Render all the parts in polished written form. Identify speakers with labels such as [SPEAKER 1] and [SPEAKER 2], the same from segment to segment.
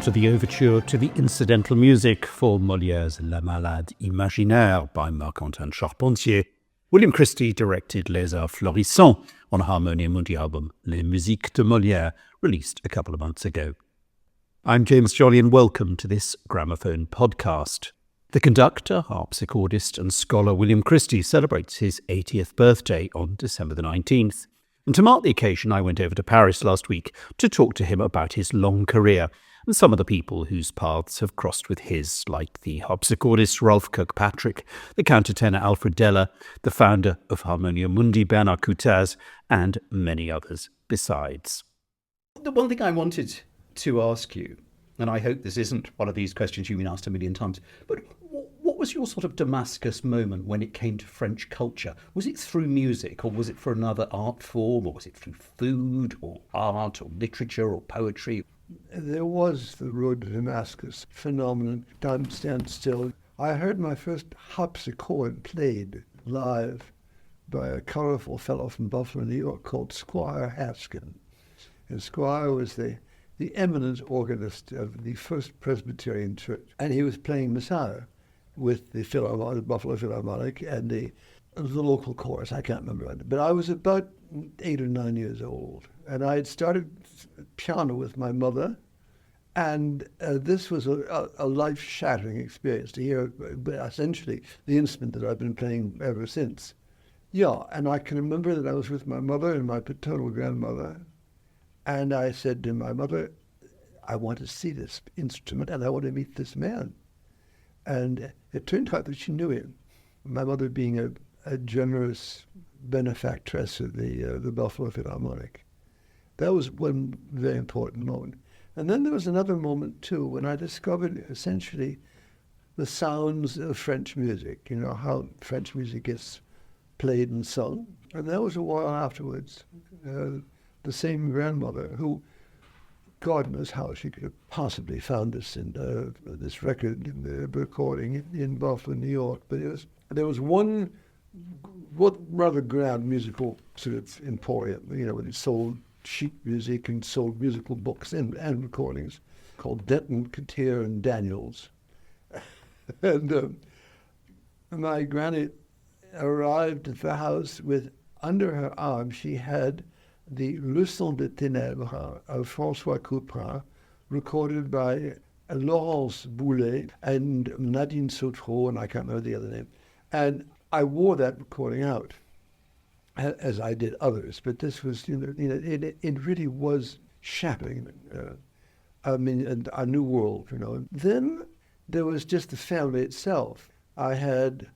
[SPEAKER 1] part of the overture to the incidental music for Molière's La Malade Imaginaire by Marc-Antoine Charpentier, William Christie directed Les Arts Florissants on a Harmonia Mundi album, Les Musiques de Molière, released a couple of months ago. I'm James Jolly and welcome to this Gramophone podcast. The conductor, harpsichordist and scholar William Christie celebrates his 80th birthday on December the 19th. And to mark the occasion, I went over to Paris last week to talk to him about his long career and some of the people whose paths have crossed with his, like the harpsichordist Ralph Kirkpatrick, the countertenor Alfred Deller, the founder of Harmonia Mundi Bernard Coutaz, and many others besides. The one thing I wanted to ask you, and I hope this isn't one of these questions you've been asked a million times, but what was your sort of Damascus moment when it came to French culture? Was it through music, or was it for another art form, or was it through food, or art, or literature, or poetry?
[SPEAKER 2] There was the road to Damascus phenomenon, time stands still. I heard my first harpsichord played live by a colorful fellow from Buffalo, New York, called Squire Haskin. And Squire was the eminent organist of the First Presbyterian Church, and he was playing Messiah with the Buffalo Philharmonic and the local chorus. I can't remember it, but I was about 8 or 9 years old, and I had started piano with my mother, and this was a life-shattering experience to hear essentially the instrument that I've been playing ever since. Yeah, and I can remember that I was with my mother and my paternal grandmother, and I said to my mother, I want to see this instrument and I want to meet this man. And it turned out that she knew him, my mother being a generous benefactress of the Buffalo Philharmonic. That was one very important moment. And then there was another moment, too, when I discovered essentially the sounds of French music, you know, how French music gets played and sung. And that was a while afterwards. The same grandmother who, God knows how she could have possibly found this in this record, in the recording in Buffalo, New York. But there was one rather grand musical sort of emporium, you know, where it sold sheet music and sold musical books and recordings, called Denton, Katir and Daniels. And my granny arrived at the house with, under her arm, she had the Leçon de Ténèbres of François Couperin, recorded by Laurence Boulet and Nadine Sautreau, and I can't remember the other name. And I wore that recording out, as I did others. But this was, it really was shattering. I mean, a new world, you know. Then there was just the family itself. I had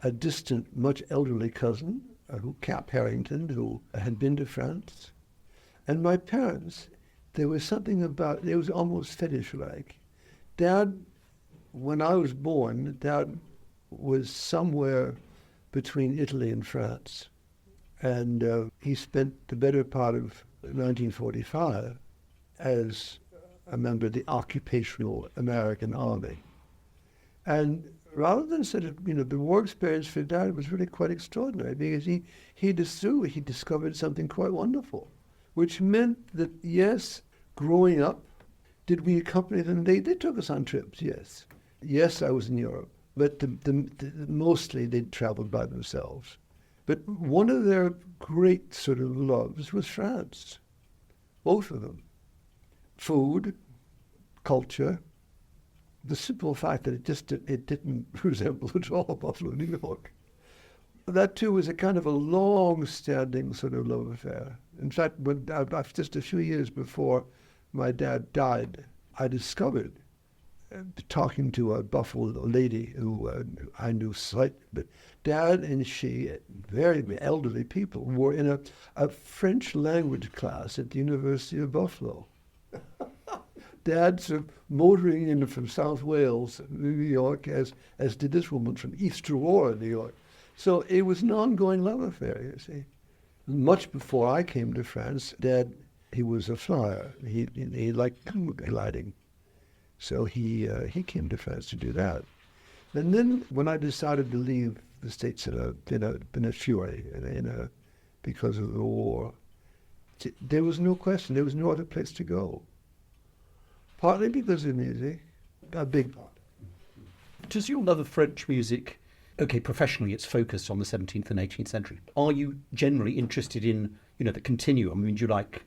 [SPEAKER 2] a distant, much elderly cousin, Cap Harrington, who had been to France. And my parents, there was something about, it was almost fetish-like. Dad, when I was born, Dad was somewhere between Italy and France. And he spent the better part of 1945 as a member of the occupational American Army. And rather than sort of, the war experience for Dad was really quite extraordinary, because he discovered something quite wonderful, which meant that, yes, growing up, did we accompany them? They took us on trips, yes. Yes, I was in Europe, but mostly they traveled by themselves. But one of their great sort of loves was France, both of them. Food, culture, the simple fact that it didn't resemble at all Buffalo, New York. That too was a kind of a long-standing sort of love affair. In fact, when just a few years before my dad died, I discovered, talking to a Buffalo lady who I knew slightly, but Dad and she, very elderly people, were in a French language class at the University of Buffalo. Dad's motoring in from South Wales, New York, as did this woman from East Aurora, New York. So it was an ongoing love affair, you see. Much before I came to France, Dad, he was a flyer. He liked gliding. So he came to France to do that. And then when I decided to leave the States in a fury, because of the war, there was no question. There was no other place to go. Partly because of music, a big part.
[SPEAKER 1] Does your love of French music, okay, professionally it's focused on the 17th and 18th century. Are you generally interested in, the continuum? I mean,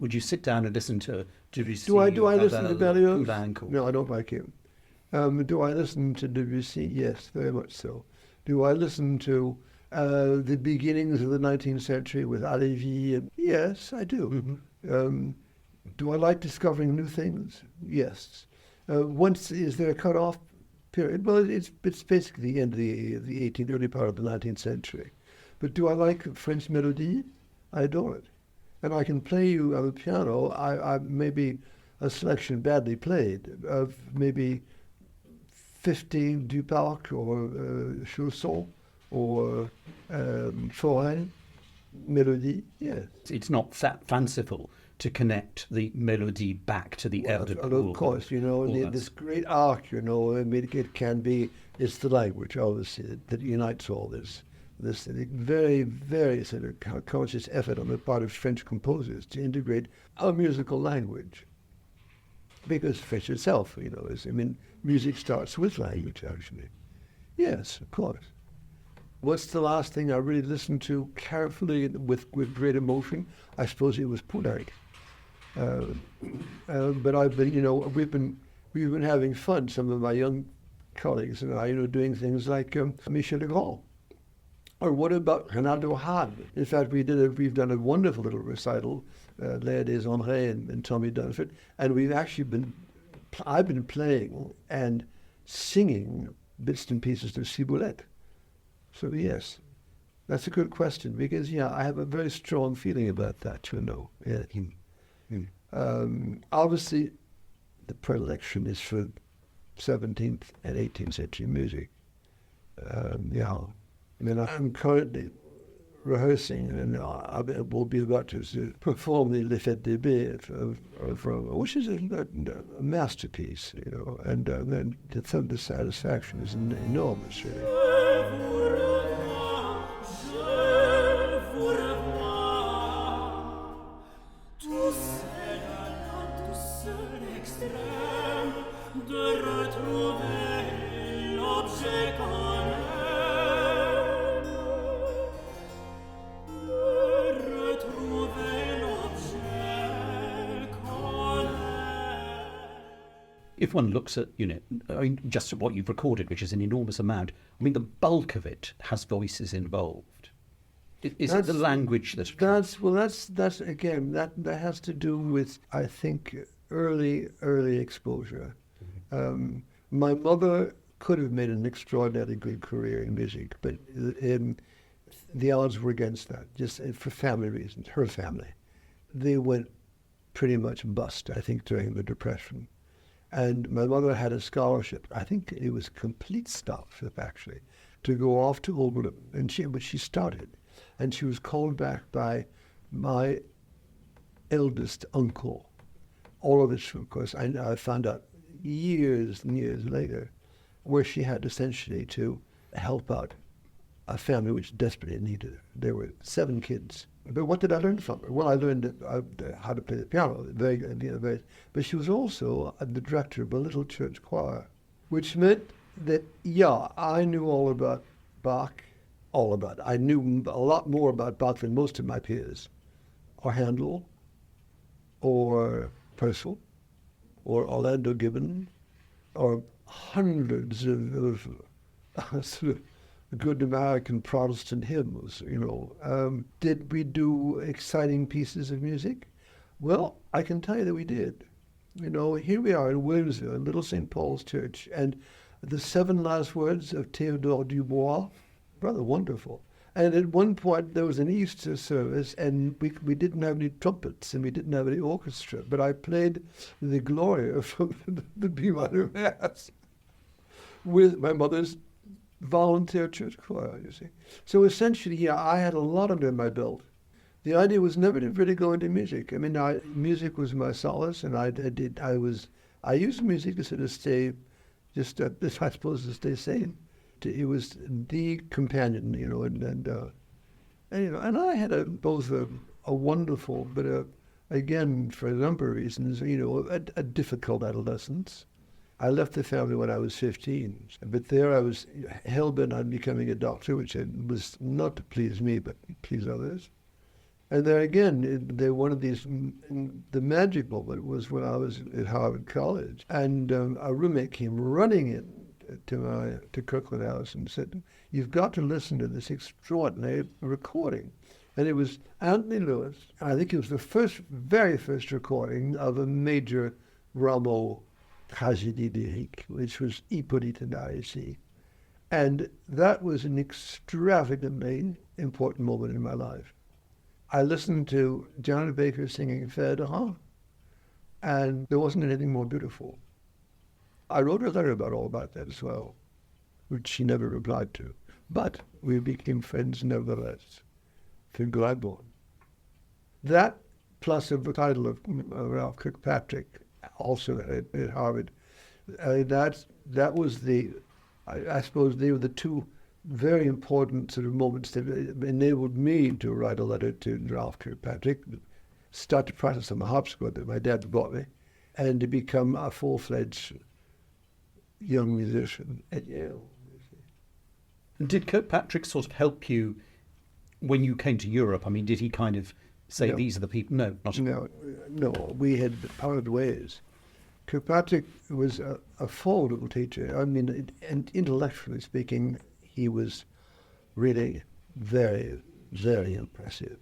[SPEAKER 1] would you sit down and listen to Debussy?
[SPEAKER 2] Do I listen to Berlioz?
[SPEAKER 1] Poulenc,
[SPEAKER 2] No, I don't like him. Do I listen to Debussy? Yes, very much so. Do I listen to the beginnings of the 19th century with Halévy? Yes, I do. Mm-hmm. Do I like discovering new things? Yes. Is there a cut-off period? Well, it's basically the end of the 18th, early part of the 19th century. But do I like French melody? I adore it. And I can play you on the piano, I maybe a selection badly played of maybe 15 Duparc or Chausson or Forêt melody. Yes.
[SPEAKER 1] It's not that fanciful to connect the melody back to the air de cour.
[SPEAKER 2] Of course, this great arc, it can be, it's the language, obviously, that unites all this very, very sort of conscious effort on the part of French composers to integrate our musical language. Because French itself, music starts with language, actually. Yes, of course. What's the last thing I really listened to carefully with great emotion? I suppose it was Poulenc. But I've been, we've been having fun, some of my young colleagues and I, doing things like Michel Legrand. Or what about Renato Hahn? In fact, we've done a wonderful little recital, Les Arts and Tommy Dunford, and I've been playing and singing bits and pieces of Ciboulette. So yes, that's a good question because I have a very strong feeling about that, Yeah. Obviously, the predilection is for 17th and 18th century music. I'm currently rehearsing, and I will be about to perform the Les Fêtes des Bêtes, which is a masterpiece, and then the satisfaction is enormous, really.
[SPEAKER 1] If one looks at, just what you've recorded, which is an enormous amount, the bulk of it has voices involved. Is it the language that's
[SPEAKER 2] again, that has to do with, I think, early exposure. Mm-hmm. My mother could have made an extraordinarily good career in music, but the odds were against that, just for family reasons. Her family, they went pretty much bust, I think, during the Depression. And my mother had a scholarship. I think it was complete scholarship, actually, to go off to Oberlin. But she started. And she was called back by my eldest uncle. All of this, of course, I found out years and years later, where she had essentially to help out a family which desperately needed her. There were 7 kids. But what did I learn from her? Well, I learned how to play the piano, but she was also the director of a little church choir, which meant that, I knew all about Bach, I knew a lot more about Bach than most of my peers, or Handel, or Purcell, or Orlando Gibbon, or hundreds of sort of good American Protestant hymns, Did we do exciting pieces of music? Well, I can tell you that we did. Here we are in Williamsville, in Little St. Paul's Church, and the 7 last words of Théodore Dubois, rather wonderful. And at one point, there was an Easter service, and we didn't have any trumpets, and we didn't have any orchestra, but I played the Gloria from the B minor Mass with my mother's volunteer church choir, you see. So essentially, I had a lot under my belt. The idea was never to really go into music. Music was my solace, and I used music to sort of stay, I suppose, to stay sane. It was the companion, and I had both a wonderful but again, for a number of reasons, a difficult adolescence. I left the family when I was 15, but there I was hell-bent on becoming a doctor, which was not to please me, but please others. And there again, one of these, the magic moment was when I was at Harvard College, and a roommate came running in to Kirkland House and said, "You've got to listen to this extraordinary recording." And it was Anthony Lewis. I think it was the very first recording of a major Rameau tragédie lyrique, which was Hippolyte ici. And that was an extravagantly important moment in my life. I listened to Johnny Baker singing Ferdinand, and there wasn't anything more beautiful. I wrote a letter about that as well, which she never replied to. But we became friends nevertheless. For Gramophone. That, plus the title of Ralph Kirkpatrick, also at Harvard, that was I suppose they were the two very important sort of moments that enabled me to write a letter to Ralph Kirkpatrick, start to practice on the harpsichord that my dad bought me, and to become a full-fledged young musician at Yale.
[SPEAKER 1] Did Kirkpatrick sort of help you when you came to Europe? I mean, did he kind of say, no, these are the people? No, not at all.
[SPEAKER 2] No, we had parted ways. Kirkpatrick was a formidable teacher. I mean, and intellectually speaking, he was really very, very impressive.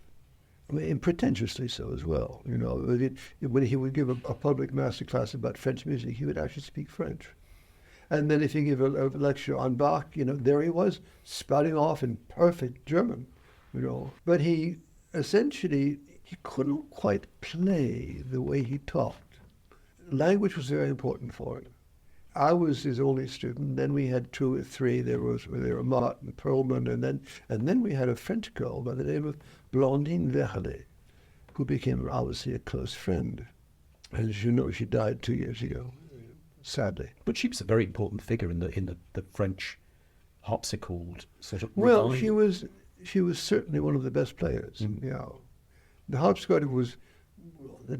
[SPEAKER 2] I mean, and pretentiously so as well. When he would give a public master class about French music, he would actually speak French. And then if he gave a lecture on Bach, there he was, spouting off in perfect German. But he couldn't quite play the way he talked. Language was very important for him. I was his only student. Then we had two or three. There were Martin Perlman, and then we had a French girl by the name of Blandine Verlet, who became obviously a close friend. And as you know, she died 2 years ago, sadly.
[SPEAKER 1] But she was a very important figure in the French harpsichord sort of.
[SPEAKER 2] Well, she was certainly one of the best players. Yeah, the harpsichord was,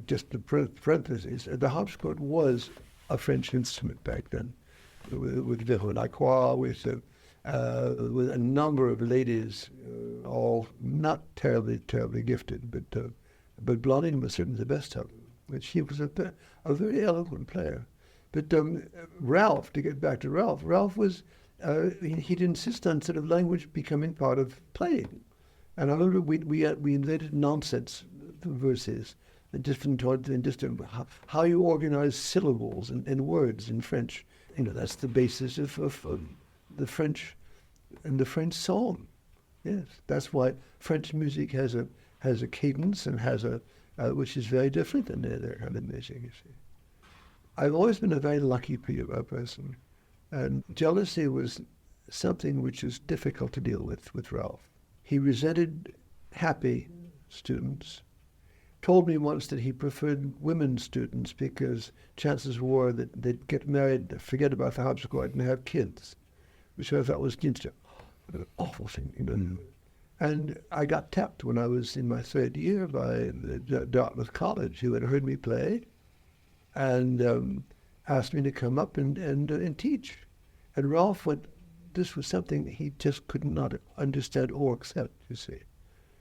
[SPEAKER 2] just the parentheses, the harpsichord was a French instrument back then, with Veronique, with a number of ladies, all not terribly gifted, but Blandine was certainly the best of them. But she was a very eloquent player. But Ralph, to get back to Ralph was. He'd insist on sort of language becoming part of playing. And I remember we invented nonsense verses, how you organize syllables and words in French. That's the basis of the French and the French song. Yes, that's why French music has a cadence and has which is very different than their kind of music. You see, I've always been a very lucky person. And jealousy was something which is difficult to deal with Ralph. He resented happy students, told me once that he preferred women students because chances were that they'd get married, forget about the harpsichord, and have kids, which I thought was just an awful thing. And I got tapped when I was in my third year by the Dartmouth College, who had heard me play, and asked me to come up and teach. And Ralph this was something he just could not understand or accept, you see.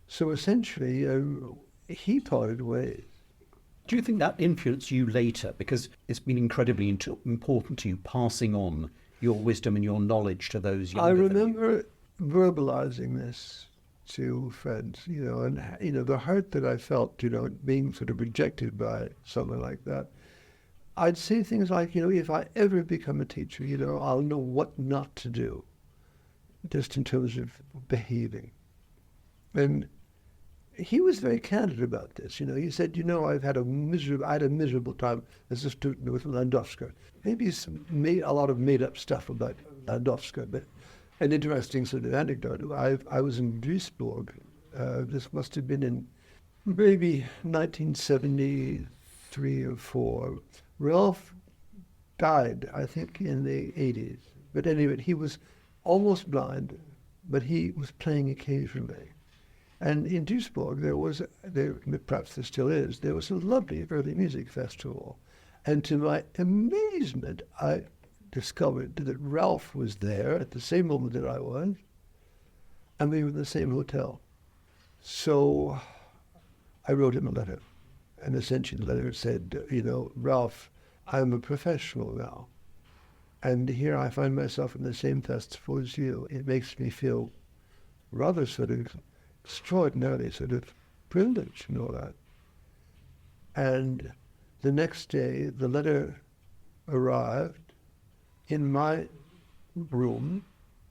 [SPEAKER 2] So essentially, he parted ways.
[SPEAKER 1] Do you think that influenced you later? Because it's been incredibly important to you, passing on your wisdom and your knowledge to those younger
[SPEAKER 2] I remember verbalizing this to friends, and, the hurt that I felt, being sort of rejected by someone like that. I'd say things like, if I ever become a teacher, I'll know what not to do, just in terms of behaving. And he was very candid about this. He said, I had a miserable time as a student with Landowska. Maybe a lot of made-up stuff about Landowska, but an interesting sort of anecdote. I was in Duisburg. This must have been in maybe 1973 or 4. Ralph died, I think, in the 80s. But anyway, he was almost blind, but he was playing occasionally. And in Duisburg, perhaps there still is, there was a lovely early music festival. And to my amazement, I discovered that Ralph was there at the same moment that I was, and we were in the same hotel. So I wrote him a letter, and essentially the letter said, Ralph, I'm a professional now, and here I find myself in the same festival as you. It makes me feel rather sort of extraordinarily sort of privileged and all that. And the next day, the letter arrived in my room,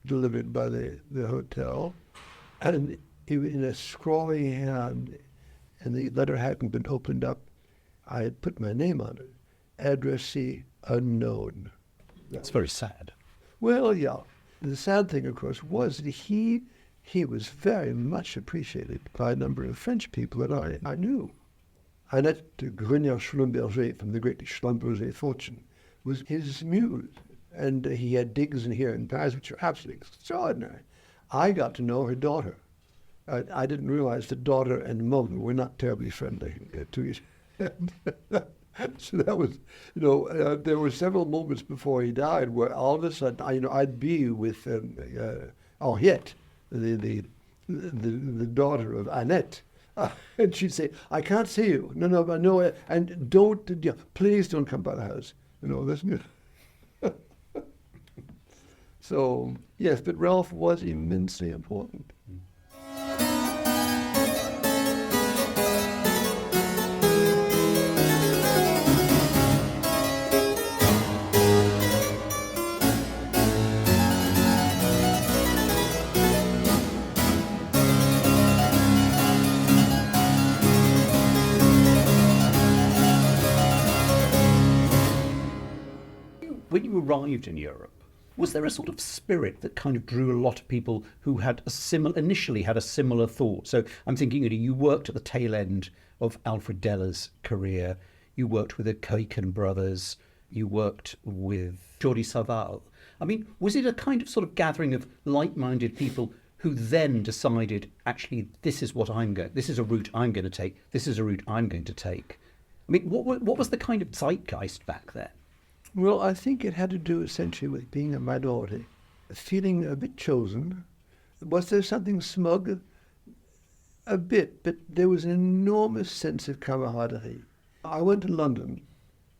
[SPEAKER 2] delivered by the hotel, and in a scrawly hand, and the letter hadn't been opened up. I had put my name on it, addressee unknown.
[SPEAKER 1] That's very sad.
[SPEAKER 2] Well, yeah. The sad thing, of course, was that he was very much appreciated by a number of French people that I knew. Annette de Grenier-Schlumberger, from the great Schlumberger fortune, was his muse. And he had digs in here in Paris, which are absolutely extraordinary. I got to know her daughter. I didn't realize that daughter and mother were not terribly friendly to each other. So that was, there were several moments before he died where all of a sudden, I'd be with Henriette, the daughter of Annette, and she'd say, "I can't see you. No, and please don't come by the house." Listen. So yes, but Ralph was immensely important.
[SPEAKER 1] When you arrived in Europe, was there a sort of spirit that kind of drew a lot of people who had initially had a similar thought? So I'm thinking, you worked at the tail end of Alfred Deller's career, you worked with the Koiken brothers, you worked with Jordi Savall. I mean, was it a kind of sort of gathering of like-minded people who then decided, actually, this is a route I'm going to take, this is a route I'm going to take? I mean, what was the kind of zeitgeist back then?
[SPEAKER 2] Well, I think it had to do essentially with being a minority, feeling a bit chosen. Was there something smug? A bit, but there was an enormous sense of camaraderie. I went to London.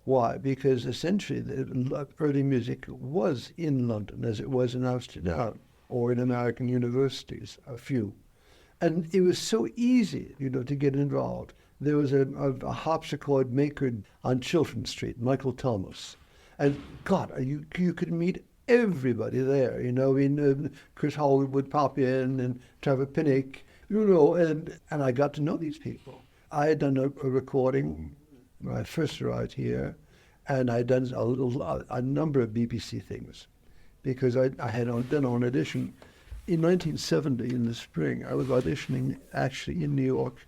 [SPEAKER 2] Why? Because essentially the early music was in London, as it was in Amsterdam or in American universities, a few. And it was so easy, to get involved. There was a harpsichord maker on Chiltern Street, Michael Thomas. And God, you could meet everybody there, Chris Howard would pop in and Trevor Pinnick, and I got to know these people. I had done a recording when I first arrived here, and I'd done a number of BBC things, because I had done an audition. In 1970, in the spring, I was auditioning actually in New York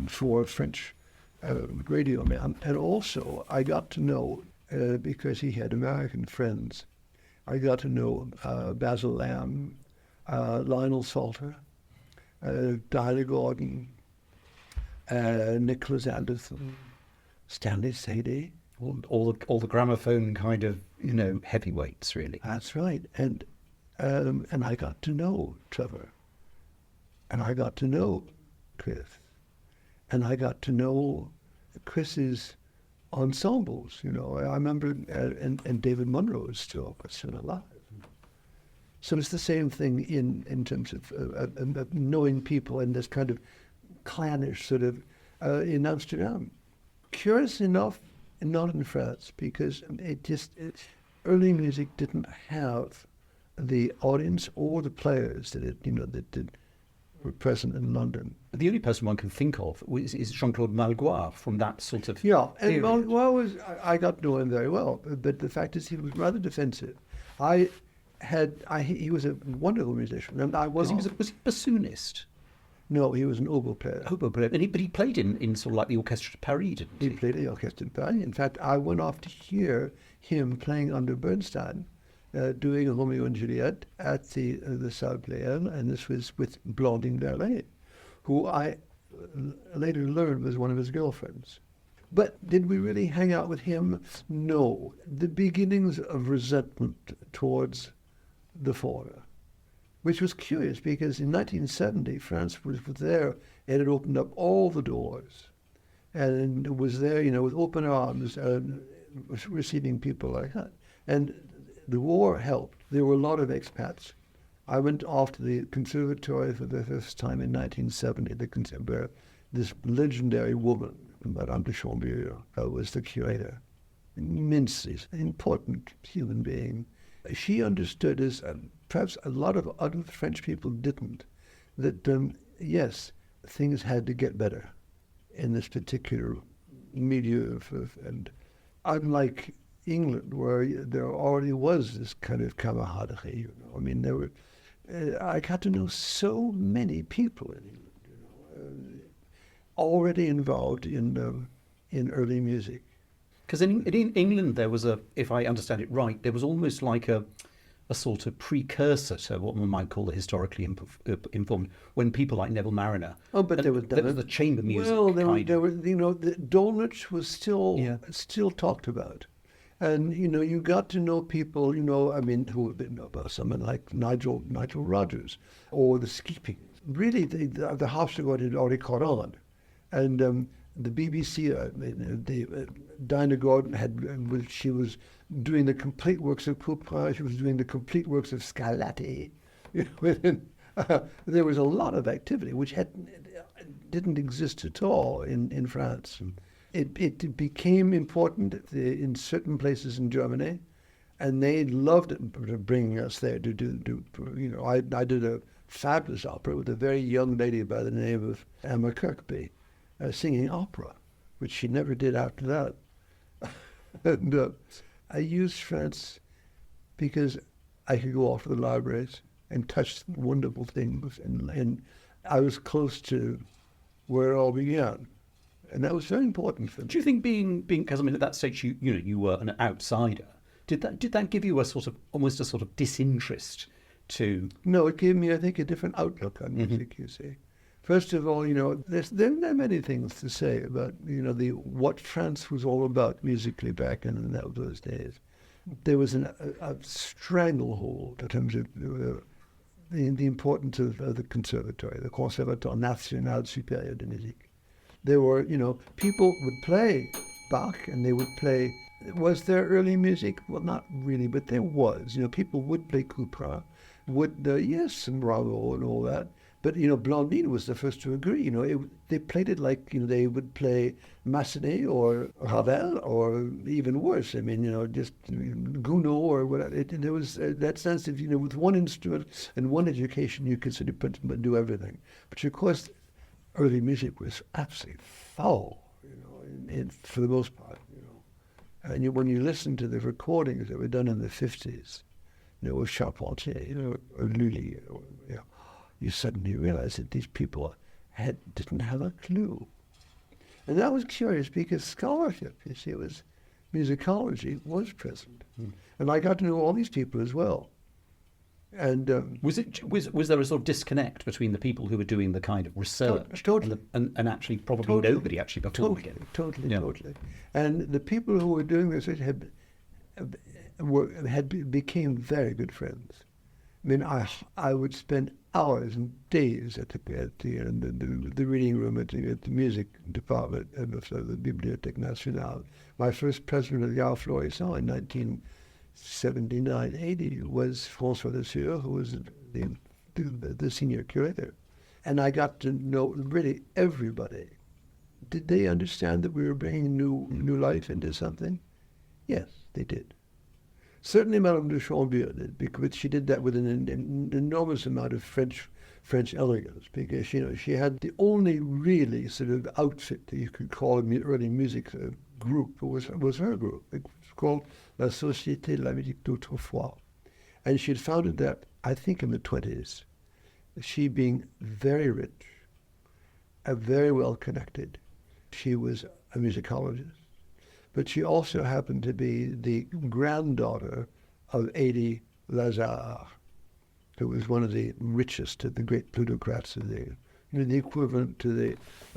[SPEAKER 2] for a French radio man, and also I got to know, because he had American friends, I got to know Basil Lamb, Lionel Salter, Diana Gordon, Nicholas Anderson, Stanley Sadie.
[SPEAKER 1] All the gramophone kind of, heavyweights, really.
[SPEAKER 2] That's right. And I got to know Trevor. And I got to know Chris. And I got to know Chris's ensembles, I remember, and David Munro is still alive. So it's the same thing in terms of knowing people and this kind of clannish sort of in Amsterdam. Curious enough, not in France, because early music didn't have the audience or the players that were present in London.
[SPEAKER 1] The only person one can think of is Jean-Claude Malgoire from that sort of
[SPEAKER 2] Yeah, and
[SPEAKER 1] period.
[SPEAKER 2] Malgoire was, I got to know him very well, but the fact is he was rather defensive. He was a wonderful musician, and was
[SPEAKER 1] he a bassoonist?
[SPEAKER 2] No, he was an oboe player.
[SPEAKER 1] But he played in sort of like the Orchestre de Paris, didn't he?
[SPEAKER 2] He played the Orchestre de Paris. In fact, I went off to hear him playing under Bernstein, doing Romeo and Juliet at the Salle Pleyel, and this was with Blandine Verlet, who I later learned was one of his girlfriends. But did we really hang out with him? No. The beginnings of resentment towards the foreigner, which was curious because in 1970, France was there and it opened up all the doors and it was there, with open arms and receiving people like that. And the war helped. There were a lot of expats. I went off to the conservatory for the first time in 1970, where this legendary woman, Madame de Chambeau, was the curator. Immensely important human being. She understood, as perhaps a lot of other French people didn't, that yes, things had to get better in this particular milieu. And unlike England, where there already was this kind of camaraderie, I mean, there were. I got to know so many people in England, already involved in early music.
[SPEAKER 1] Because in England there was if I understand it right, there was almost like a sort of precursor to what one might call the historically informed, when people like Neville Marriner.
[SPEAKER 2] Oh, but there was
[SPEAKER 1] the chamber music.
[SPEAKER 2] Well, there were the Dulwich was still talked about. And, you got to know people, who about someone like Nigel Rodgers or the Skeeping. Really, the harpsichord had already caught on. And the BBC, Dinah Gordon she was doing the complete works of Couperin, she was doing the complete works of Scarlatti. There was a lot of activity which didn't exist at all in France. It became important in certain places in Germany, and they loved it, bringing us there to do. I did a fabulous opera with a very young lady by the name of Emma Kirkby, singing opera, which she never did after that. And I used France because I could go off to the libraries and touch wonderful things, and I was close to where it all began. And that was very important for me.
[SPEAKER 1] Do you think being because at that stage you were an outsider, did that give you almost a sort of disinterest to?
[SPEAKER 2] No, it gave me, I think, a different outlook on music. You see, first of all, there are many things to say about what France was all about musically back in those days. There was a stranglehold in terms of the importance of the conservatory, the Conservatoire National Supérieur de Musique. There were, people would play Bach and they would play. Was there early music? Well, not really, but there was. People would play Couperin, yes, and Rameau and all that. But, Blondine was the first to agree. They played it like, they would play Massenet or Ravel or even worse. I mean, just Gounod or whatever. There was that sense of, with one instrument and one education, you could sort of do everything. But, of course, early music was absolutely foul, for the most part, And when you listen to the recordings that were done in the 50s, with Charpentier, or Lully, you suddenly realize that these people didn't have a clue. And that was curious because scholarship, musicology was present. And I got to know all these people as well. And
[SPEAKER 1] was there a sort of disconnect between the people who were doing the kind of research
[SPEAKER 2] totally.
[SPEAKER 1] and actually probably nobody actually before again?
[SPEAKER 2] Totally. And the people who were doing research became very good friends. I mean, I would spend hours and days at the reading room at the music department of the Bibliothèque Nationale. My first president of the Arts Florissants in 1979-80 was François Dessure, who was the senior curator. And I got to know really everybody. Did they understand that we were bringing new life into something? Yes, they did. Certainly Madame de Chambeau did, because she did that with an enormous amount of French elegance, because she had the only really sort of outfit that you could call an early music group was her group. It was called La Société de la Musique d'Autrefois. And she had founded that, I think, in the 20s. She being very rich, very well connected. She was a musicologist. But she also happened to be the granddaughter of Les Arts, who was one of the richest of the great plutocrats of the the equivalent to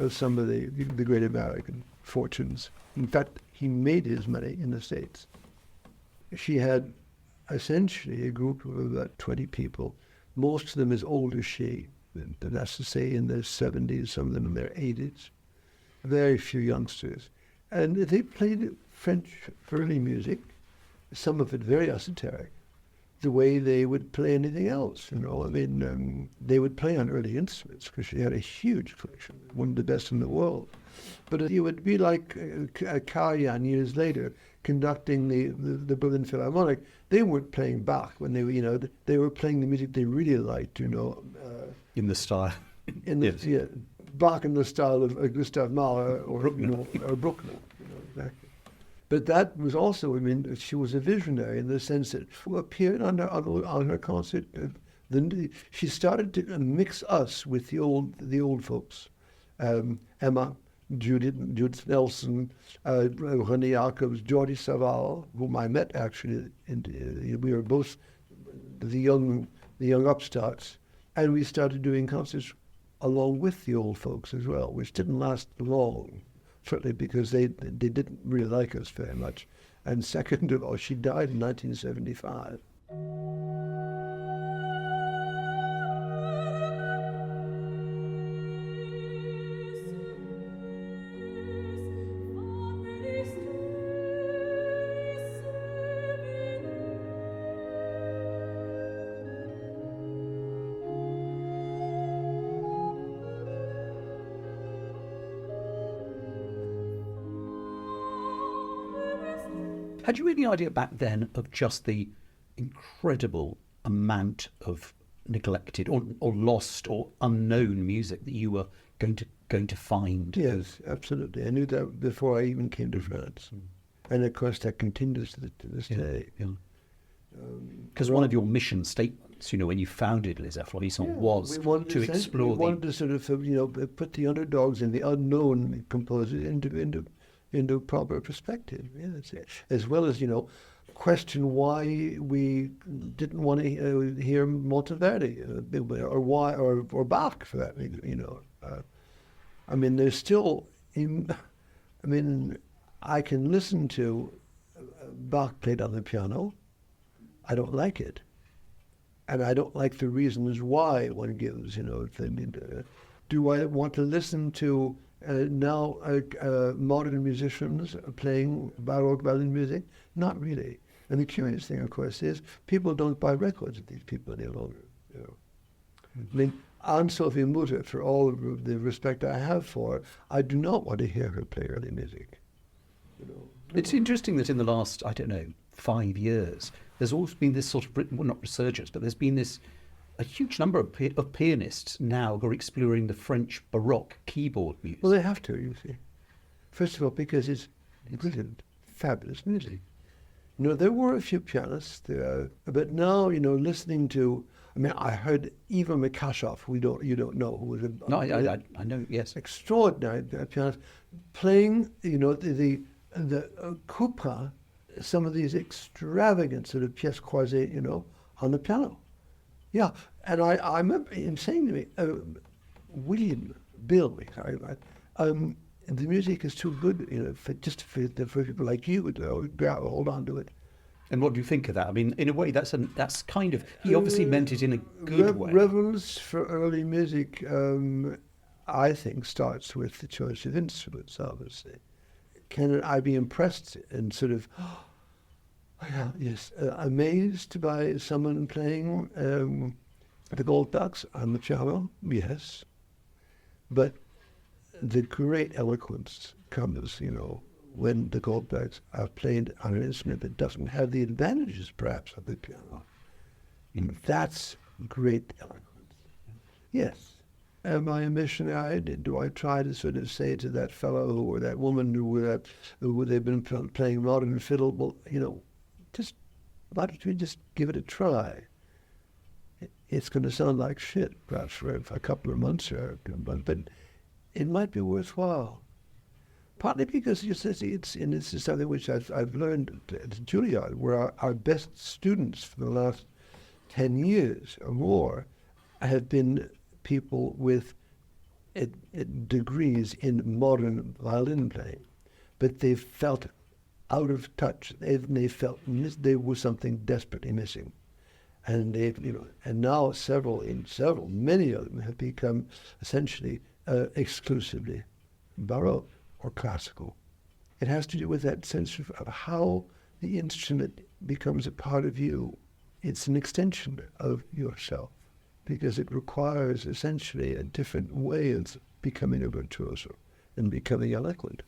[SPEAKER 2] some of the great American fortunes. In fact, he made his money in the States. She had essentially a group of about 20 people, most of them as old as she, that's to say in their 70s, some of them in their 80s, very few youngsters. And they played French early music, some of it very esoteric, the way they would play anything else, they would play on early instruments because she had a huge collection, one of the best in the world. But it would be like Karajan years later conducting the Berlin Philharmonic. They weren't playing Bach when they were, they were playing the music they really liked,
[SPEAKER 1] in the style.
[SPEAKER 2] Yes. Yeah, Bach in the style of Gustav Mahler or Bruckner. Exactly. But that was also, she was a visionary in the sense that she appeared on her concert. She started to mix us with the old folks. Emma, Judith Nelson, René Jacobs, Jordi Savall, whom I met actually. We were both the young upstarts, and we started doing concerts along with the old folks as well, which didn't last long, certainly because they didn't really like us very much. And second of all, she died in 1975.
[SPEAKER 1] Had you any idea back then of just the incredible amount of neglected or lost or unknown music that you were going to find?
[SPEAKER 2] Yes, absolutely. I knew that before I even came to France. And of course that continues to this day.
[SPEAKER 1] Because one of your mission statements, when you founded Les Arts Florissants, was to explore.
[SPEAKER 2] We wanted to sort of, put the underdogs and the unknown composers into proper perspective. Yeah, that's it. As well as, question why we didn't want to hear Monteverdi or why or Bach for that. There's still. I can listen to Bach played on the piano. I don't like it, and I don't like the reasons why one gives. Do I want to listen to now modern musicians playing Baroque violin music? Not really. And the curious thing, of course, is people don't buy records of these people any longer. Anne-Sophie Mutter, for all of the respect I have for her, I do not want to hear her play early music.
[SPEAKER 1] It's interesting that in the last, 5 years, there's always been this sort of, not resurgence, but there's been a huge number of pianists now who are exploring the French Baroque keyboard music.
[SPEAKER 2] Well, they have to, you see. First of all, because it's brilliant, fabulous music. There were a few pianists there, but now, listening to, I heard Ivan Mikashov, you don't know, who was
[SPEAKER 1] I know, yes.
[SPEAKER 2] Extraordinary pianist, playing, the Couperin, some of these extravagant sort of pièces croisées, on the piano. Yeah, and I remember him saying to me, Bill, the music is too good, for people like you to hold on to it.
[SPEAKER 1] And what do you think of that? In a way, that's kind of, he obviously meant it in a good way.
[SPEAKER 2] Reverence for early music, I think, starts with the choice of instruments, obviously. Can I be impressed and sort of, amazed by someone playing the Goldbachs on the piano? Yes. But the great eloquence comes, when the Goldbachs are played on an instrument that doesn't have the advantages, perhaps, of the piano. That's great eloquence. Yes. Am I a missionary? Do I try to sort of say to that fellow or that woman who they've been playing modern fiddle, well, why don't we just give it a try? It's going to sound like shit, perhaps for a couple of months, but it might be worthwhile. Partly because this is something which I've learned at Juilliard, where our best students for the last 10 years or more have been people with degrees in modern violin playing, but they felt out of touch. They felt there was something desperately missing, and and now many of them have become essentially exclusively Baroque or classical. It has to do with that sense of how the instrument becomes a part of you. It's an extension of yourself, because it requires essentially a different way of becoming a virtuoso and becoming eloquent.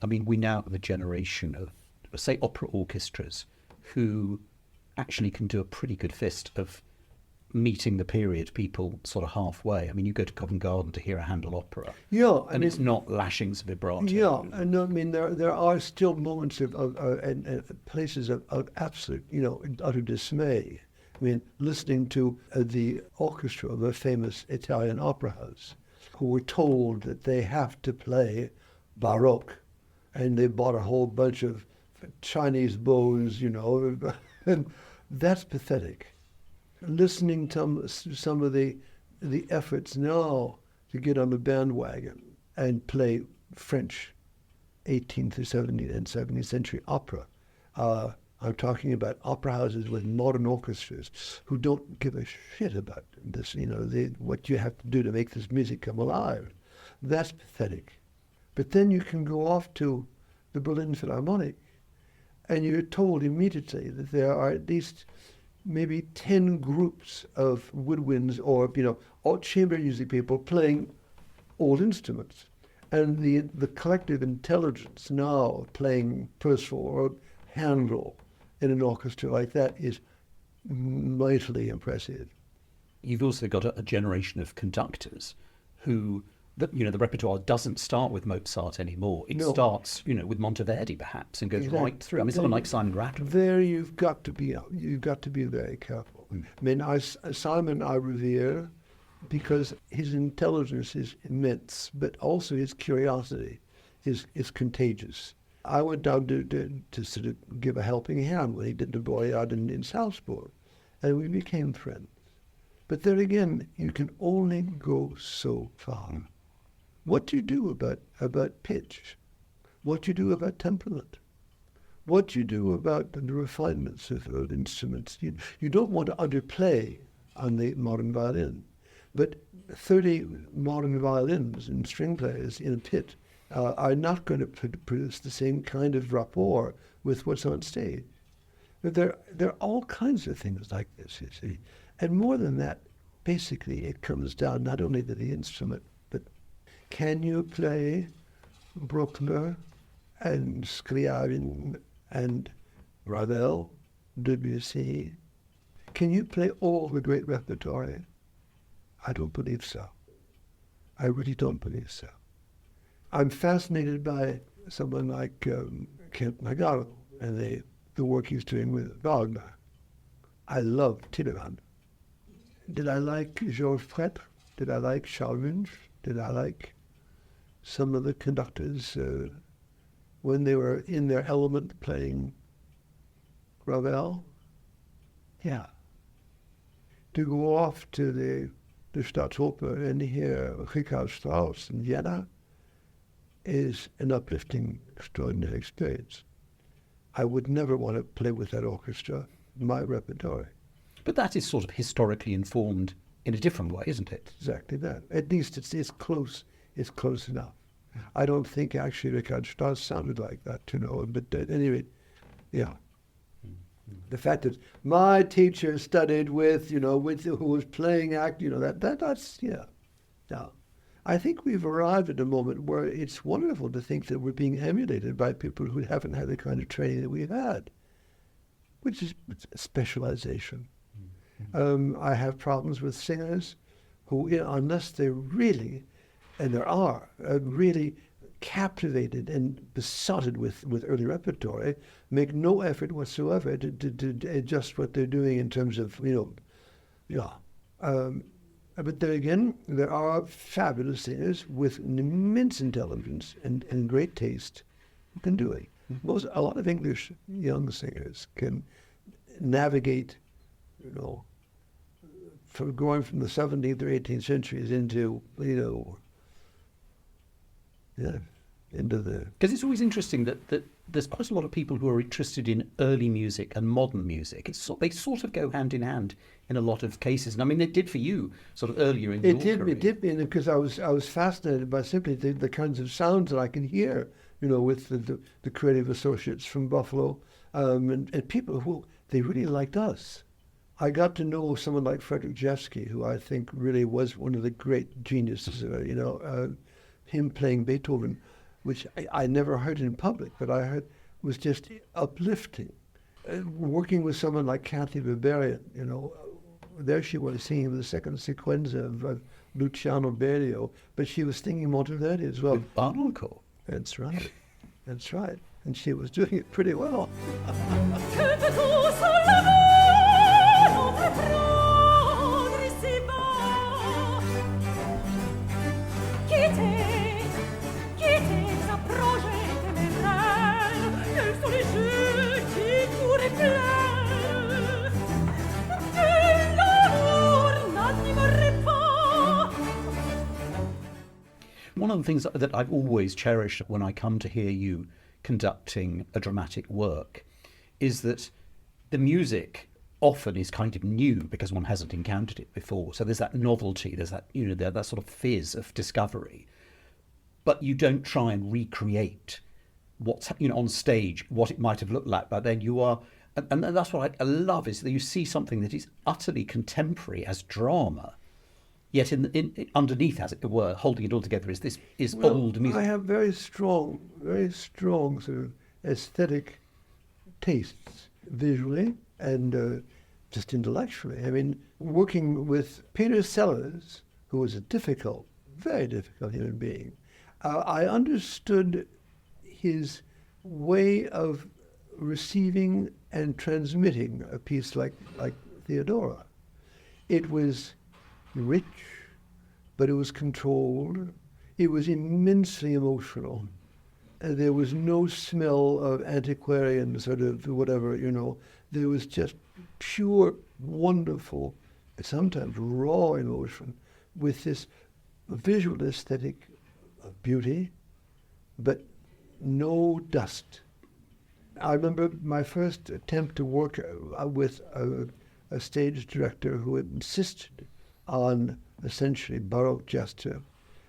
[SPEAKER 1] I mean, we now have a generation of, say, opera orchestras who actually can do a pretty good fist of meeting the period people sort of halfway. I mean, you go to Covent Garden to hear a Handel opera, and it's not lashings of vibrato.
[SPEAKER 2] Yeah, and I mean, there are still moments of and places of absolute, utter dismay. I mean, listening to the orchestra of a famous Italian opera house, who were told that they have to play Baroque, and they bought a whole bunch of Chinese bows, and that's pathetic. Listening to some of the efforts now to get on the bandwagon and play French 18th or 17th and 17th century opera. I'm talking about opera houses with modern orchestras who don't give a shit about this, what you have to do to make this music come alive. That's pathetic. But then you can go off to the Berlin Philharmonic, and you're told immediately that there are at least maybe 10 groups of woodwinds or chamber music people playing old instruments. And the collective intelligence now playing Purcell or Handel in an orchestra like that is mightily impressive.
[SPEAKER 1] You've also got a generation of conductors who, the repertoire doesn't start with Mozart anymore. It starts, with Monteverdi perhaps, and goes right through. I mean, someone like Simon Rattle.
[SPEAKER 2] There you've got to be very careful. I mean, Simon I revere because his intelligence is immense, but also his curiosity is contagious. I went down to sort of give a helping hand when he did the Boyard in Salzburg, and we became friends. But there again, you can only go so far. What do you do about pitch? What do you do about temperament? What do you do about the refinements of instruments? You don't want to underplay on the modern violin, but 30 modern violins and string players in a pit are not going to produce the same kind of rapport with what's on stage. There are all kinds of things like this, you see. And more than that, basically it comes down not only to the instrument, but can you play Bruckner and Scriabin and Ravel, Debussy? Can you play all the great repertoire? I don't believe so. I really don't believe so. I'm fascinated by someone like Kent Nagaro and the work he's doing with Wagner. I love Tillemann. Did I like Georges Prêtre? Did I like Charles Munch? Did I like some of the conductors when they were in their element playing Ravel? Yeah. To go off to the Staatsoper and hear Richard Strauss in Vienna is an uplifting, extraordinary experience. I would never want to play with that orchestra in my repertoire.
[SPEAKER 1] But that is sort of historically informed in a different way, isn't it?
[SPEAKER 2] Exactly that. At least it's close. It's close enough. I don't think actually Richard Strauss sounded like that, But at any rate, yeah. The fact that my teacher studied with who was playing that's yeah. Now, I think we've arrived at a moment where it's wonderful to think that we're being emulated by people who haven't had the kind of training that we've had, which is specialization. I have problems with singers who, unless they're really, and there are, really captivated and besotted with early repertoire, make no effort whatsoever to adjust what they're doing in terms of, but there again, there are fabulous singers with immense intelligence and great taste who can do it. A lot of English young singers can navigate, from going from the 17th or 18th centuries into, yeah, into the...
[SPEAKER 1] Because it's always interesting that there's quite a lot of people who are interested in early music and modern music. They sort of go hand in hand in a lot of cases. And I mean, it did for you sort of earlier in your career.
[SPEAKER 2] It did, because I was fascinated by simply the kinds of sounds that I can hear, with the creative associates from Buffalo, and people who, they really liked us. I got to know someone like Frederick Jeffsky, who I think really was one of the great geniuses, him playing Beethoven, which I never heard in public, but I heard was just uplifting. Working with someone like Kathy Barbarian, there she was singing the second sequenza of Luciano Berio, but she was singing Monteverdi as well.
[SPEAKER 1] With Barnacle.
[SPEAKER 2] That's right. And she was doing it pretty well.
[SPEAKER 1] One of the things that I've always cherished when I come to hear you conducting a dramatic work is that the music often is kind of new because one hasn't encountered it before. So there's that novelty, there's that, that sort of fizz of discovery. But you don't try and recreate what's, on stage, what it might have looked like. But then you are, and that's what I love, is that you see something that is utterly contemporary as drama. Yet in underneath, as it were, holding it all together is old music.
[SPEAKER 2] I have very strong sort of aesthetic tastes, visually and just intellectually. I mean, working with Peter Sellers, who was a very difficult human being, I understood his way of receiving and transmitting a piece like Theodora. It was rich, but it was controlled. It was immensely emotional. There was no smell of antiquarian sort of whatever, There was just pure, wonderful, sometimes raw emotion with this visual aesthetic of beauty, but no dust. I remember my first attempt to work with a stage director who insisted on essentially Baroque gesture.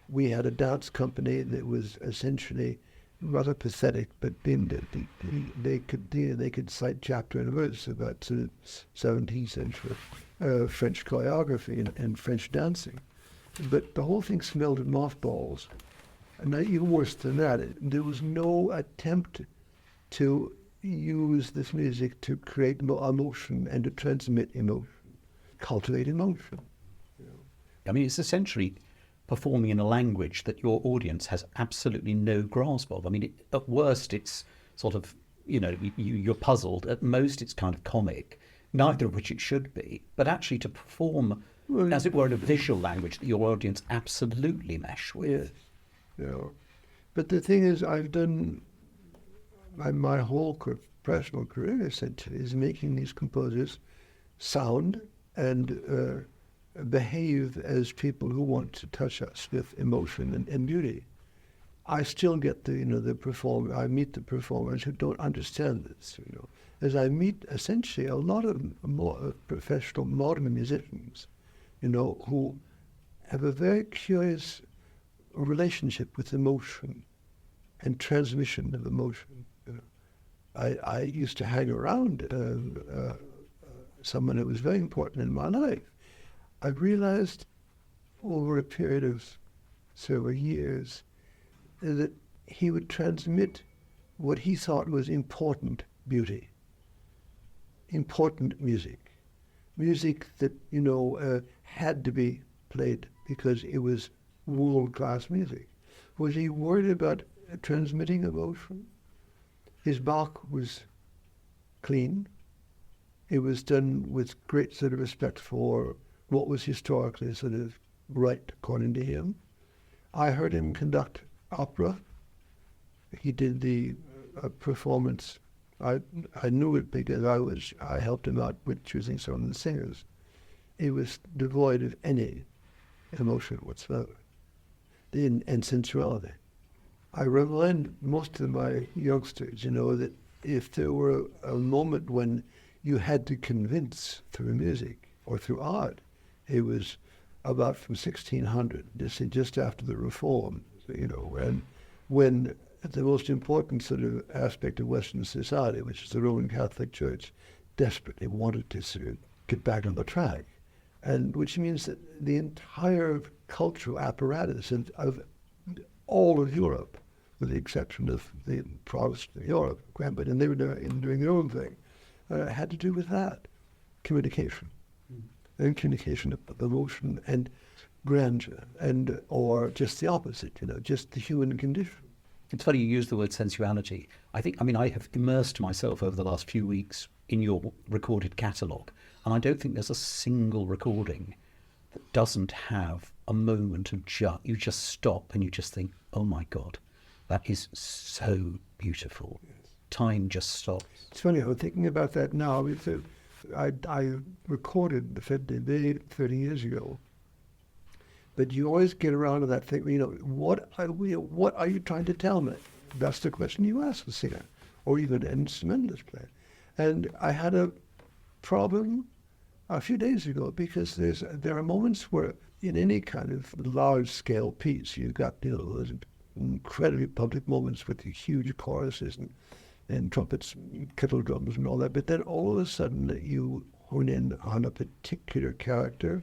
[SPEAKER 2] We had a dance company that was essentially rather pathetic, but they could cite chapter and verse about 17th century French choreography and French dancing. But the whole thing smelled of mothballs. And even worse than that, there was no attempt to use this music to create emotion and to transmit emotion, cultivate emotion.
[SPEAKER 1] I mean, it's essentially performing in a language that your audience has absolutely no grasp of. I mean, at worst, it's sort of, you're puzzled. At most, it's kind of comic, neither of which it should be. But actually to perform, as it were, in a visual language that your audience absolutely mesh with.
[SPEAKER 2] Yes. Yeah. But the thing is, I've done my whole professional career, essentially, is making these composers sound and behave as people who want to touch us with emotion and beauty. I still get the performer. I meet the performers who don't understand this. As I meet essentially a lot of more professional modern musicians, who have a very curious relationship with emotion and transmission of emotion. I used to hang around someone who was very important in my life. I realized over a period of several years that he would transmit what he thought was important beauty, important music that, had to be played because it was world-class music. Was he worried about transmitting emotion? His Bach was clean. It was done with great sort of respect for what was historically sort of right according to him. I heard him conduct opera. He did the performance. I knew it because I helped him out with choosing some of the singers. It was devoid of any emotion whatsoever, and sensuality. I remind most of my youngsters, that if there were a moment when you had to convince through music or through art, it was about from 1600, just after the Reform, and when the most important sort of aspect of Western society, which is the Roman Catholic Church, desperately wanted to sort of get back on the track, and which means that the entire cultural apparatus of all of Europe, with the exception of the Protestant Europe, but and they were doing their own thing, had to do with that, communication, and communication of emotion and grandeur, or just the opposite, just the human condition.
[SPEAKER 1] It's funny you use the word sensuality. I have immersed myself over the last few weeks in your recorded catalogue, and I don't think there's a single recording that doesn't have a moment of you just stop and you just think, oh my God, that is so beautiful. Yes. Time just stops.
[SPEAKER 2] It's funny, I'm thinking about that now. I recorded the Fête des Belles 30 years ago, but you always get around to that thing, what are you trying to tell me? That's the question you ask a singer, or even an instrumentalist player. And I had a problem a few days ago, because there are moments where in any kind of large-scale piece, you've got those incredibly public moments with the huge choruses and trumpets, kettle drums and all that, but then all of a sudden you hone in on a particular character,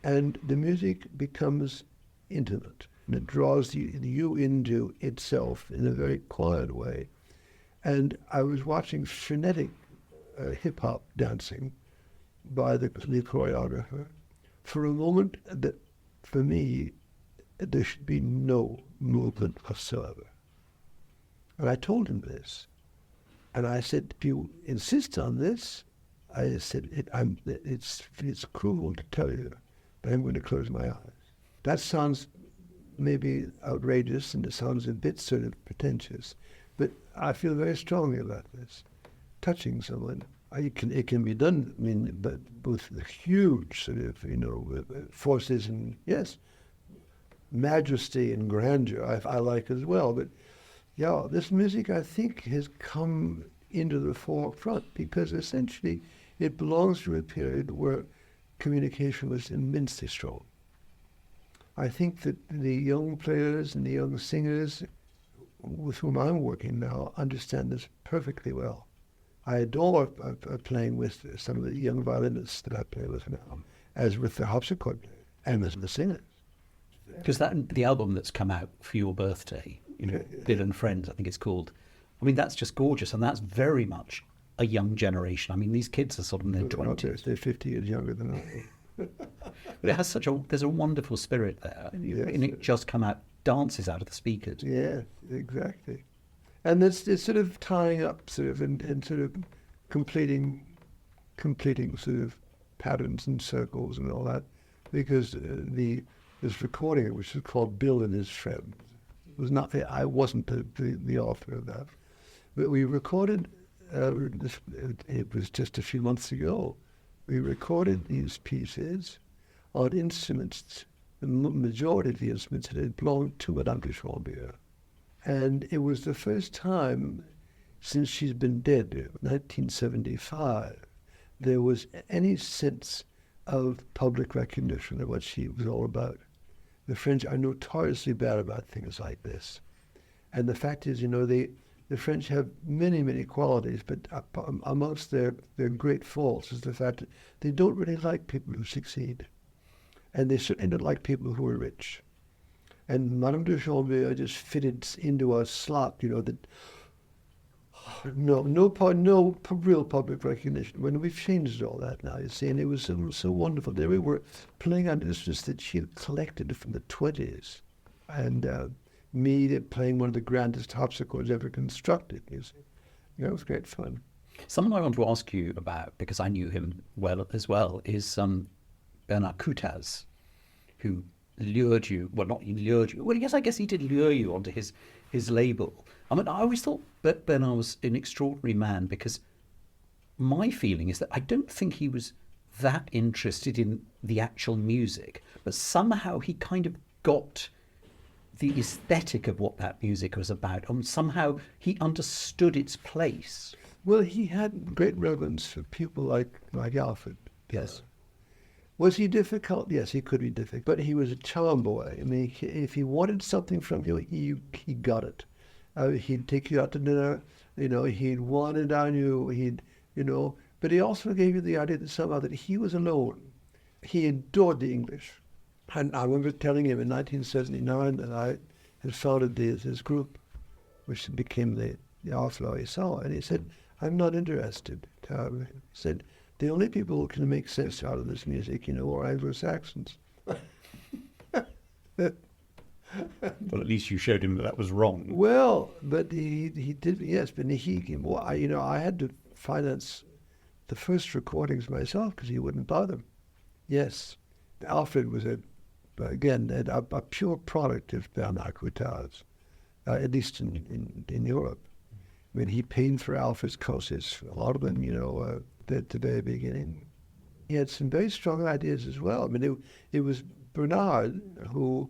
[SPEAKER 2] and the music becomes intimate, and it draws you into itself in a very quiet way. And I was watching frenetic hip-hop dancing by the choreographer for a moment that, for me, there should be no movement whatsoever. And I told him this. And I said, if you insist on this, I said, it's cruel to tell you, but I'm going to close my eyes. That sounds maybe outrageous, and it sounds a bit sort of pretentious, but I feel very strongly about this. Touching someone, it can be done, but both the huge sort of, forces and, yes, majesty and grandeur I like as well. But yeah, this music, I think, has come into the forefront because essentially it belongs to a period where communication was immensely strong. I think that the young players and the young singers with whom I'm working now understand this perfectly well. I adore playing with some of the young violinists that I play with now, as with the harpsichord players and with the singers.
[SPEAKER 1] Because the album that's come out for your birthday, Bill and Friends, I think it's called. That's just gorgeous, and that's very much a young generation. These kids are sort of in their 20s.
[SPEAKER 2] They're 50 years younger than I am.
[SPEAKER 1] But it has there's a wonderful spirit there, and it just come out, dances out of the speakers.
[SPEAKER 2] Yeah, exactly. And it's sort of tying up and sort of completing sort of patterns and circles and all that, because this recording, which is called Bill and His Friends, I wasn't the author of that, but we recorded. It was just a few months ago. We recorded these pieces on instruments. The majority of the instruments had belonged to Madame de Chambier. And it was the first time since she's been dead, 1975, there was any sense of public recognition of what she was all about. The French are notoriously bad about things like this. And the fact is, the French have many, many qualities, but amongst their great faults is the fact that they don't really like people who succeed. And they certainly don't like people who are rich. And Madame de Chambier just fitted into a slot, that no real public recognition. When we've changed all that now, you see, and it was so wonderful. There we were playing on instruments that she had collected from the 20s, and me playing one of the grandest harpsichords ever constructed. You see, it was great fun.
[SPEAKER 1] Someone I want to ask you about, because I knew him well as well, is Bernard Coutaz, who lured you, yes, I guess he did lure you onto his label. I always thought that Bernard was an extraordinary man, because my feeling is that I don't think he was that interested in the actual music, but somehow he kind of got the aesthetic of what that music was about, and somehow he understood its place.
[SPEAKER 2] Well, he had great reverence for people like Alfred.
[SPEAKER 1] Yes.
[SPEAKER 2] Was he difficult? Yes, he could be difficult, but he was a charm boy. I mean, if he wanted something from you, he got it. He'd take you out to dinner, he'd wander down you, but he also gave you the idea that somehow that he was alone. He adored the English. And I remember telling him in 1979 that I had founded this group, which became the Arts Florissants, and he said, I'm not interested. He said, the only people who can make sense out of this music, are Anglo-Saxons.
[SPEAKER 1] Well, at least you showed him that was wrong.
[SPEAKER 2] Well, but he did, yes, but I had to finance the first recordings myself because he wouldn't buy them. Yes, Alfred was a pure product of Bernard Coutaz, at least in Europe. I mean, he paid for Alfred's courses, a lot of them, at the very beginning. He had some very strong ideas as well. I mean, it was Bernard who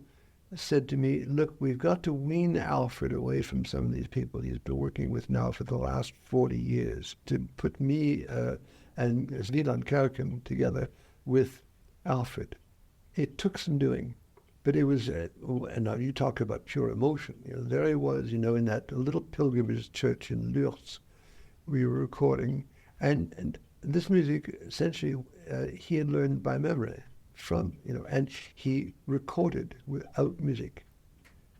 [SPEAKER 2] said to me, look, we've got to wean Alfred away from some of these people he's been working with now for the last 40 years, to put me and Leland Kirkham together with Alfred. It took some doing, but it was, and now you talk about pure emotion. There he was, in that little pilgrimage church in Lourdes. We were recording, and this music, essentially, he had learned by memory from, and he recorded without music,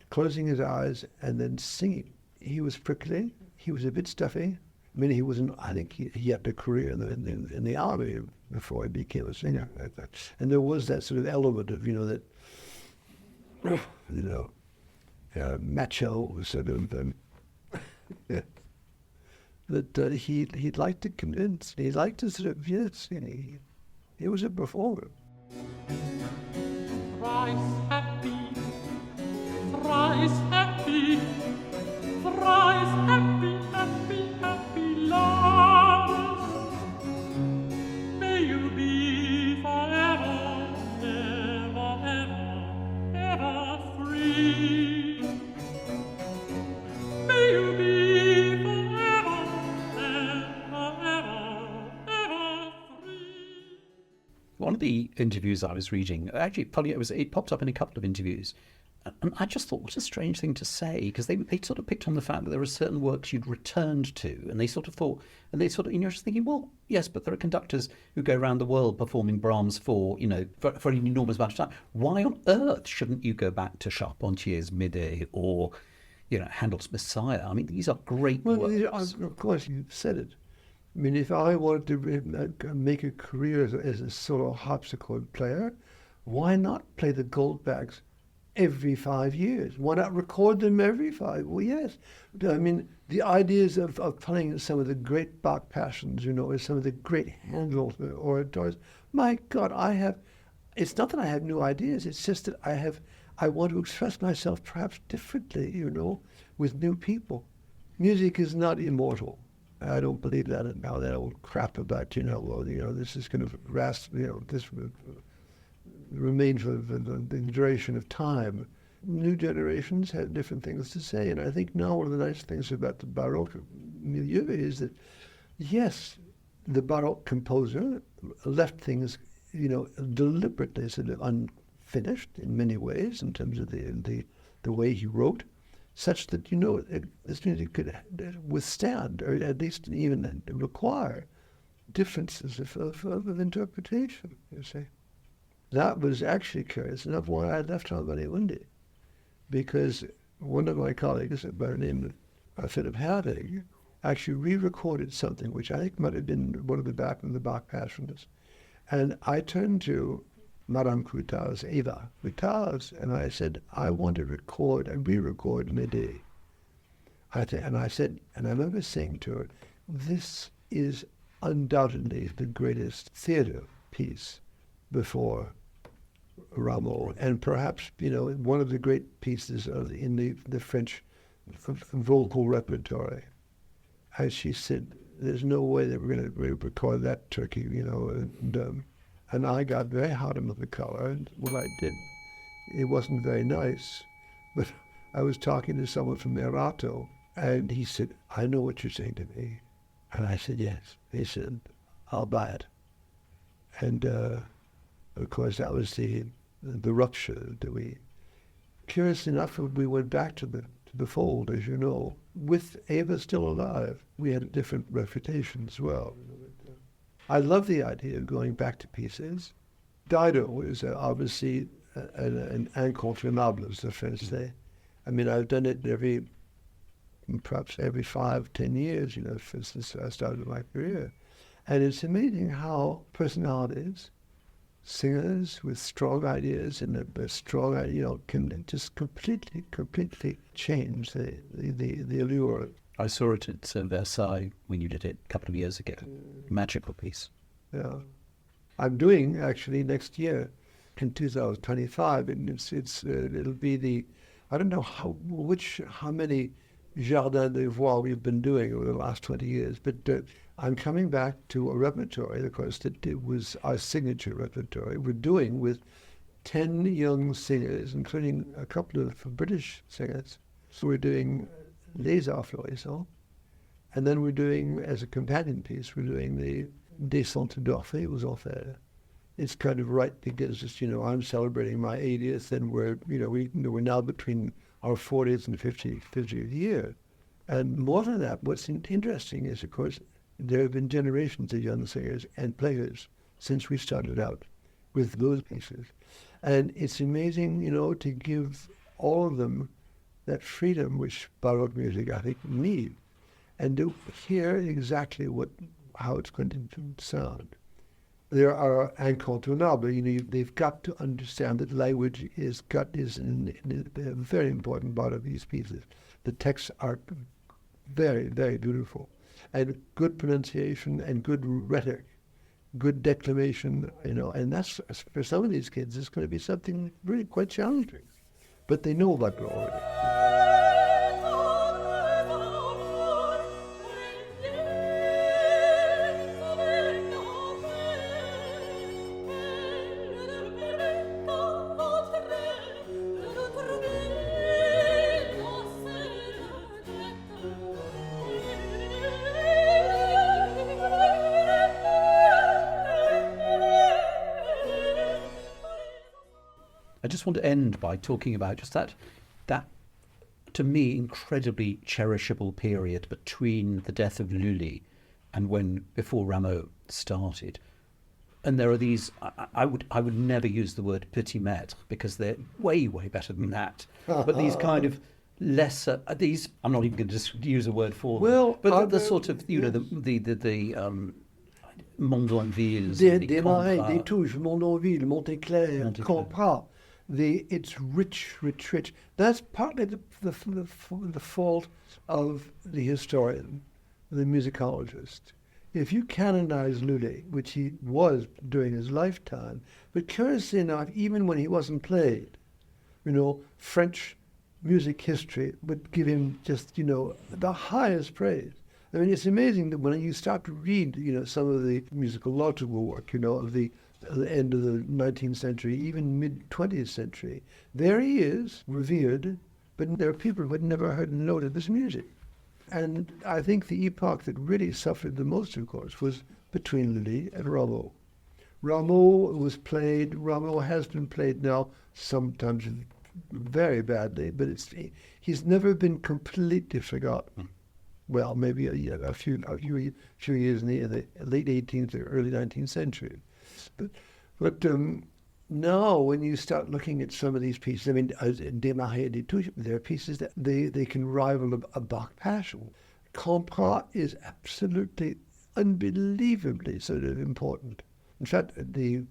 [SPEAKER 2] closing his eyes and then singing. He was prickly. He was a bit stuffy. I mean, he wasn't, I think he had a career in the army before he became a singer. And there was that sort of element of, macho sort of, that he'd like to convince. He'd like to sort of, yes, he was a performer.
[SPEAKER 3] Thrice happy, thrice happy, thrice happy, happy, happy lovers. May you be forever, ever, ever, ever free. May you be forever, ever, ever, ever free.
[SPEAKER 1] One of the interviews I was reading, actually, it popped up in a couple of interviews, and I just thought, what a strange thing to say, because they sort of picked on the fact that there were certain works you'd returned to, and they sort of thought, just thinking, well, yes, but there are conductors who go around the world performing Brahms for an enormous amount of time. Why on earth shouldn't you go back to Charpentier's Médée or, Handel's Messiah? I mean, these are great works.
[SPEAKER 2] Of course, you've said it. I mean, if I wanted to make a career as a solo harpsichord player, why not play the Goldbacks every 5 years? Why not record them every 5? Well, yes. I mean, the ideas of playing some of the great Bach passions, or some of the great Handel oratorios, my God, it's not that I have new ideas, it's just that I want to express myself perhaps differently, with new people. Music is not immortal. I don't believe that and now that old crap about, this is going to this remain for the duration of time. New generations have different things to say, and I think now one of the nice things about the Baroque milieu is that, yes, the Baroque composer left things, deliberately sort of unfinished in many ways in terms of the way he wrote, such that, this music could withstand, or at least even require, differences of interpretation, you see. That was actually curious enough why I left Harmonia Mundi, because one of my colleagues by the name of Philip Herwig actually re-recorded something which I think might have been one of the Bach passions. And I turned to Madame Coutaz, Eva Coutaz, and I said, I want to record and re-record Médée. And I remember saying to her, this is undoubtedly the greatest theater piece before Rameau, and perhaps, one of the great pieces in the French vocal repertory. As she said, there's no way that we're going to record that turkey, and I got very hot under the collar, and I did. It wasn't very nice, but I was talking to someone from Erato, and he said, I know what you're saying to me. And I said, yes. He said, I'll buy it. And of course, that was the rupture that we, curious enough, we went back to the fold, as you know. With Ava still alive, we had a different reputation as well. I love the idea of going back to pieces. Dido is obviously an incontournable, as the French say. I mean, I've done it perhaps every 5-10 years, since I started my career. And it's amazing how personalities, singers with strong ideas and a strong idea, can just completely change the allure.
[SPEAKER 1] I saw it at Versailles when you did it a couple of years ago. Magical piece.
[SPEAKER 2] Yeah. I'm doing, actually, next year, in 2025, and it'll be I don't know how many Jardin des Voix we've been doing over the last 20 years, but I'm coming back to a repertory, of course, that it was our signature repertory. We're doing with 10 young singers, including a couple of British singers. So we're doing Les Arts Florissants, and then we're doing, as a companion piece, we're doing the Descente d'Orphée aux Enfers. It's kind of right because I'm celebrating my 80th, and we're now between our 40th and 50th year. And more than that, what's interesting is, of course, there have been generations of young singers and players since we started out with those pieces. And it's amazing, to give all of them that freedom which Baroque music, I think, needs, and to hear exactly how it's going to sound. There are incontournables. They've got to understand that language is a very important part of these pieces. The texts are very, very beautiful, and good pronunciation and good rhetoric, good declamation. And that's, for some of these kids, it's going to be something really quite challenging, but they know about it already.
[SPEAKER 1] I just want to end by talking about just that, to me, incredibly cherishable period between the death of Lully and before Rameau started. And there are these, I would never use the word petit maître because they're way, way better than that. But these kind of lesser, I'm not even going to just use a word for them. But the sort of, the Mondonvilles.
[SPEAKER 2] Des Marais, des Touches, Mondonville, Monteclair, Comprat. It's rich. That's partly the fault of the historian, the musicologist. If you canonize Lully, which he was during his lifetime, but curiously enough, even when he wasn't played, French music history would give him just, the highest praise. I mean, it's amazing that when you start to read, some of the musicological work, of the end of the 19th century, even mid-20th century, there he is, revered, but there are people who had never heard a note of this music. And I think the epoch that really suffered the most, of course, was between Lully and Rameau. Rameau has been played now, sometimes very badly, but he's never been completely forgotten. Well, maybe a few years in the late 18th or early 19th century. But now, when you start looking at some of these pieces, I mean, Des Marais et des Touches, there are pieces that they can rival a Bach passion. Comprat is absolutely, unbelievably sort of important. In fact, the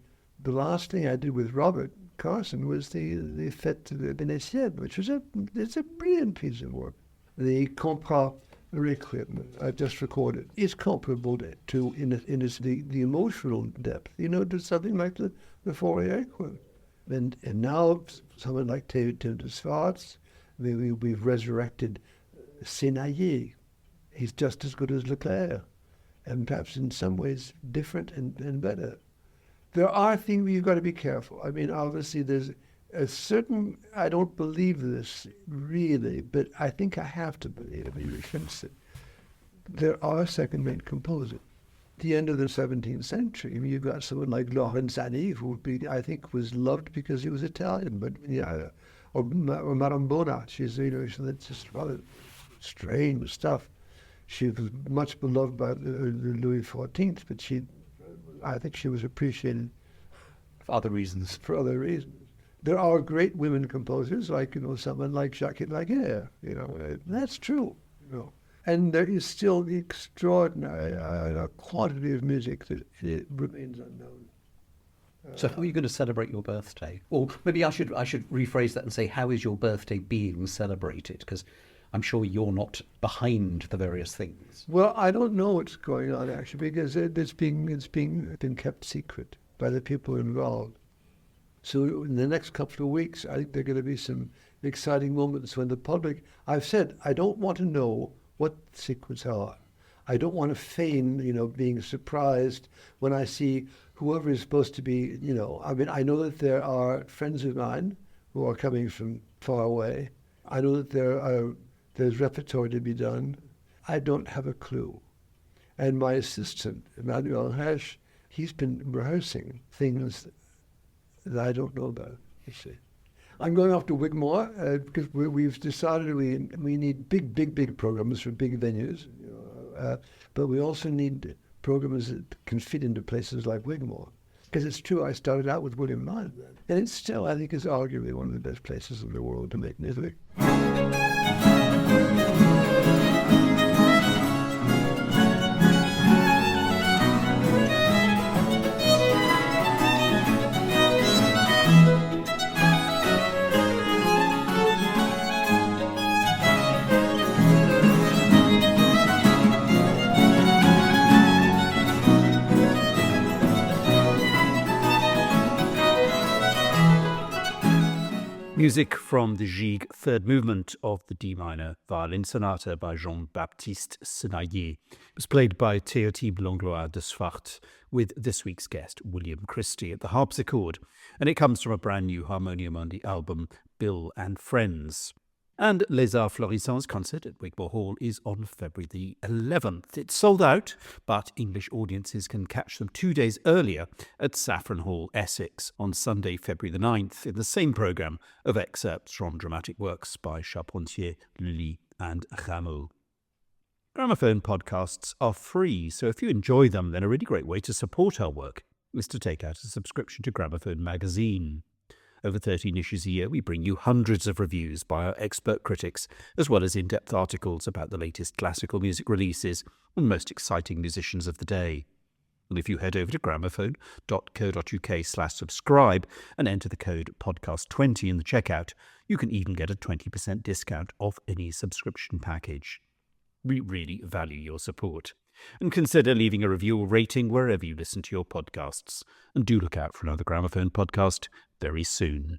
[SPEAKER 2] last thing I did with Robert Carson was the Fête Vénitienne, which was it's a brilliant piece of work. The Comprat Requiem I've just recorded is comparable to in the emotional depth, to something like the Fourier. And now someone like Tim de Swartz, we've resurrected Senaillé. He's just as good as Leclerc, and perhaps in some ways different and better. There are things where you've got to be careful. I mean, obviously there's I don't believe this really, but I think I have to believe it. There are second-rate composers. At the end of the 17th century, I mean, you've got someone like Lorenzani, who I think was loved because he was Italian, but or Marambona, that's just rather strange stuff. She was much beloved by Louis XIV, but I think she was appreciated
[SPEAKER 1] for other reasons.
[SPEAKER 2] There are great women composers, like someone like Jacques Laguerre. That's true. And there is still the extraordinary quantity of music that it remains unknown.
[SPEAKER 1] So how are you going to celebrate your birthday? Or maybe I should rephrase that and say, how is your birthday being celebrated? Because I'm sure you're not behind the various things.
[SPEAKER 2] Well, I don't know what's going on actually, because it's been kept secret by the people involved. So in the next couple of weeks, I think there are going to be some exciting moments when the public. I've said I don't want to know what the secrets are. I don't want to feign, being surprised when I see whoever is supposed to be, I mean, I know that there are friends of mine who are coming from far away. I know that there's repertoire to be done. I don't have a clue. And my assistant, Emmanuel Hirsch, he's been rehearsing things that I don't know about, you see. I'm going off to Wigmore because we've decided we need big programs for big venues, but we also need programs that can fit into places like Wigmore. Because it's true, I started out with William Mann, and it still, I think, is arguably one of the best places in the world to make music.
[SPEAKER 1] Music from the Gigue third movement of the D minor violin sonata by Jean-Baptiste Senaillé. It was played by Théotime Langlois de Swart with this week's guest, William Christie, at the harpsichord. And it comes from a brand new Harmonia Mundi album, Bill and Friends. And Les Arts Florissants concert at Wigmore Hall is on February the 11th. It's sold out, but English audiences can catch them 2 days earlier at Saffron Hall, Essex, on Sunday, February the 9th, in the same programme of excerpts from dramatic works by Charpentier, Lully and Rameau. Gramophone podcasts are free, so if you enjoy them, then a really great way to support our work is to take out a subscription to Gramophone magazine. Over 13 issues a year, we bring you hundreds of reviews by our expert critics, as well as in-depth articles about the latest classical music releases and most exciting musicians of the day. And if you head over to gramophone.co.uk/subscribe and enter the code podcast20 in the checkout, you can even get a 20% discount off any subscription package. We really value your support. And consider leaving a review or rating wherever you listen to your podcasts. And do look out for another Gramophone podcast very soon.